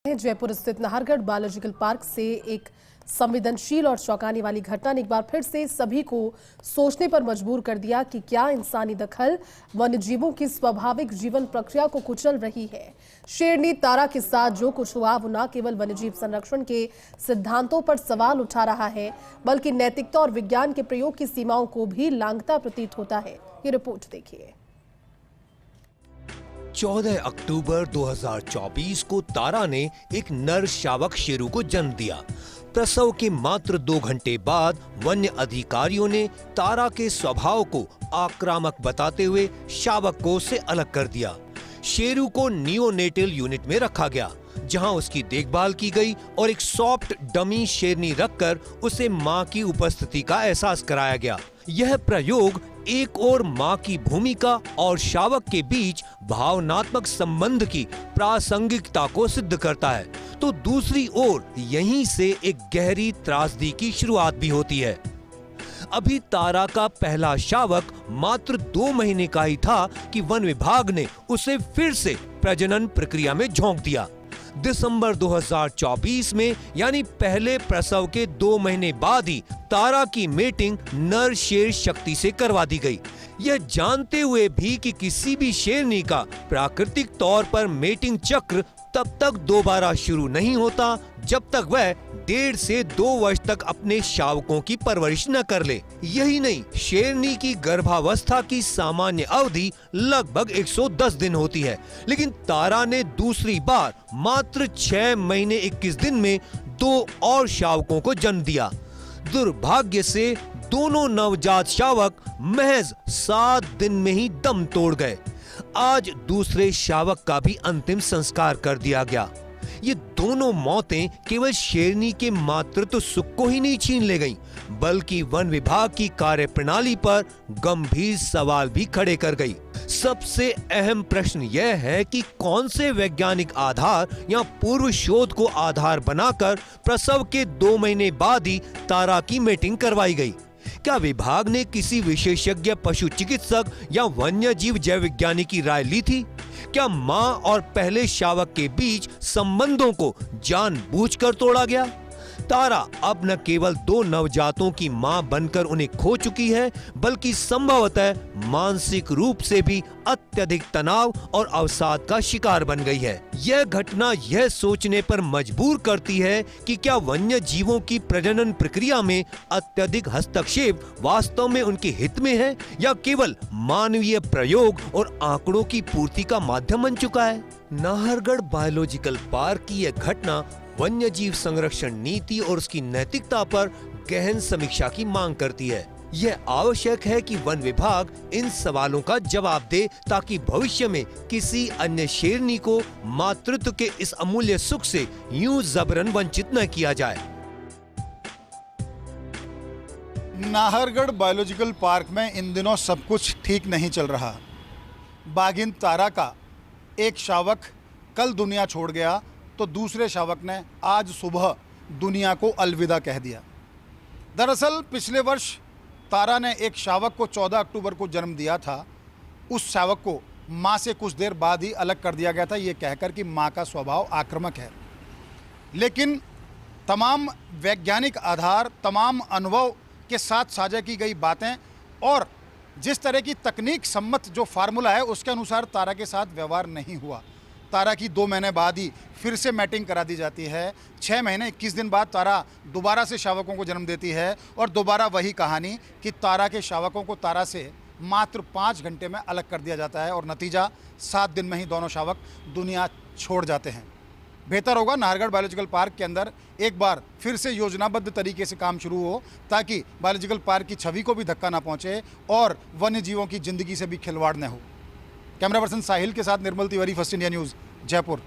जयपुर स्थित Nahargarh biological park से एक संवेदनशील और चौंकाने वाली घटना ने एक बार फिर से सभी को सोचने पर मजबूर कर दिया कि क्या इंसानी दखल वन्यजीवों की स्वाभाविक जीवन प्रक्रिया को कुचल रही है। शेरनी तारा के साथ जो कुछ हुआ वो न केवल वन्यजीव संरक्षण के सिद्धांतों पर सवाल उठा रहा है, बल्कि नैतिकता और विज्ञान के प्रयोग की सीमाओं को भी लांघता प्रतीत होता है। ये रिपोर्ट देखिए। 14 अक्टूबर 2024 को तारा ने एक नर शावक शेरू को जन्म दिया। प्रसव के मात्र 2 घंटे बाद वन्य अधिकारियों ने तारा के स्वभाव को आक्रामक बताते हुए शावक को उससे अलग कर दिया। शेरू को नियोनेटल यूनिट में रखा गया, जहां उसकी देखभाल की गई और एक सॉफ्ट डमी शेरनी रखकर उसे मां की उपस्थिति का एहसास कराया गया। यह प्रयोग एक और मां की भूमिका और शावक के बीच भावनात्मक संबंध की प्रासंगिकता को सिद्ध करता है, तो दूसरी ओर यहीं से एक गहरी त्रासदी की शुरुआत भी होती है। अभी तारा का पहला शावक मात्र 2 महीने का ही था कि वन विभाग ने उसे फिर से प्रजनन प्रक्रिया में झोंक दिया। दिसंबर 2024 में यानी पहले प्रसव के 2 महीने बाद ही तारा की मेटिंग नर शेर शक्ति से करवा दी गई। यह जानते हुए भी कि किसी भी शेरनी का प्राकृतिक तौर पर मेटिंग चक्र तब तक दोबारा शुरू नहीं होता जब तक वह 1.5 से 2 वर्ष तक अपने शावकों की परवरिश न कर ले। यही नहीं, शेरनी की गर्भावस्था की सामान्य अवधि लगभग 110 दिन होती है, लेकिन तारा ने दूसरी बार मात्र 6 महीने 21 दिन में 2 और शावकों को जन्म दिया। दुर्भाग्य से दोनों नवजात शावक महज 7 दिन में ही दम तोड़ गए। आज दूसरे शावक का भी अंतिम संस्कार कर दिया गया। ये दोनों मौतें केवल शेरनी के मातृत्व सुख को ही नहीं छीन ले गईं, बल्कि वन विभाग की कार्यप्रणाली पर गंभीर सवाल भी खड़े कर गई। सबसे अहम प्रश्न यह है कि कौन से वैज्ञानिक आधार या पूर्व शोध को आधार बनाकर प्रसव के 2 महीने बाद ही तारा की मेटिंग करवाई गई। क्या विभाग ने किसी विशेषज्ञ पशु चिकित्सक या वन्य जीव जैव विज्ञानी की राय ली थी? क्या मां और पहले शावक के बीच संबंधों को जानबूझकर तोड़ा गया? तारा अब न केवल 2 नवजातों की मां बनकर उन्हें खो चुकी है, बल्कि संभवतः मानसिक रूप से भी अत्यधिक तनाव और अवसाद का शिकार बन गई है। यह घटना यह सोचने पर मजबूर करती है कि क्या वन्य जीवों की प्रजनन प्रक्रिया में अत्यधिक हस्तक्षेप वास्तव में उनके हित में है या केवल मानवीय प्रयोग और आंकड़ों की पूर्ति का माध्यम बन चुका है। नाहरगढ़ बायोलॉजिकल पार्क की यह घटना वन्य जीव संरक्षण नीति और उसकी नैतिकता पर गहन समीक्षा की मांग करती है। यह आवश्यक है कि वन विभाग इन सवालों का जवाब दे ताकि भविष्य में किसी अन्य शेरनी को मातृत्व के इस अमूल्य सुख से यूं जबरन वंचित न किया जाए। नाहरगढ़ बायोलॉजिकल पार्क में इन दिनों सब कुछ ठीक नहीं चल रहा। बाघिन तारा का एक शावक कल दुनिया छोड़ गया तो दूसरे शावक ने आज सुबह दुनिया को अलविदा कह दिया। दरअसल पिछले वर्ष तारा ने एक शावक को 14 अक्टूबर को जन्म दिया था। उस शावक को मां से कुछ देर बाद ही अलग कर दिया गया था, ये कहकर कि मां का स्वभाव आक्रामक है। लेकिन तमाम वैज्ञानिक आधार, तमाम अनुभव के साथ साझा की गई बातें और जिस तरह की तकनीक सम्मत जो फार्मूला है उसके अनुसार तारा के साथ व्यवहार नहीं हुआ। तारा की 2 महीने बाद ही फिर से मैटिंग करा दी जाती है। 6 महीने 21 दिन बाद तारा दोबारा से शावकों को जन्म देती है और दोबारा वही कहानी कि तारा के शावकों को तारा से मात्र 5 घंटे में अलग कर दिया जाता है और नतीजा 7 दिन में ही दोनों शावक दुनिया छोड़ जाते हैं। बेहतर होगा नाहरगढ़ बायोलॉजिकल पार्क के अंदर एक बार फिर से योजनाबद्ध तरीके से काम शुरू हो ताकि बायोलॉजिकल पार्क की छवि को भी धक्का ना पहुंचे और वन्य जीवों की जिंदगी से भी खिलवाड़ न हो। कैमरा पर्सन साहिल के साथ Nirmal Tiwari, first India news, Jaipur.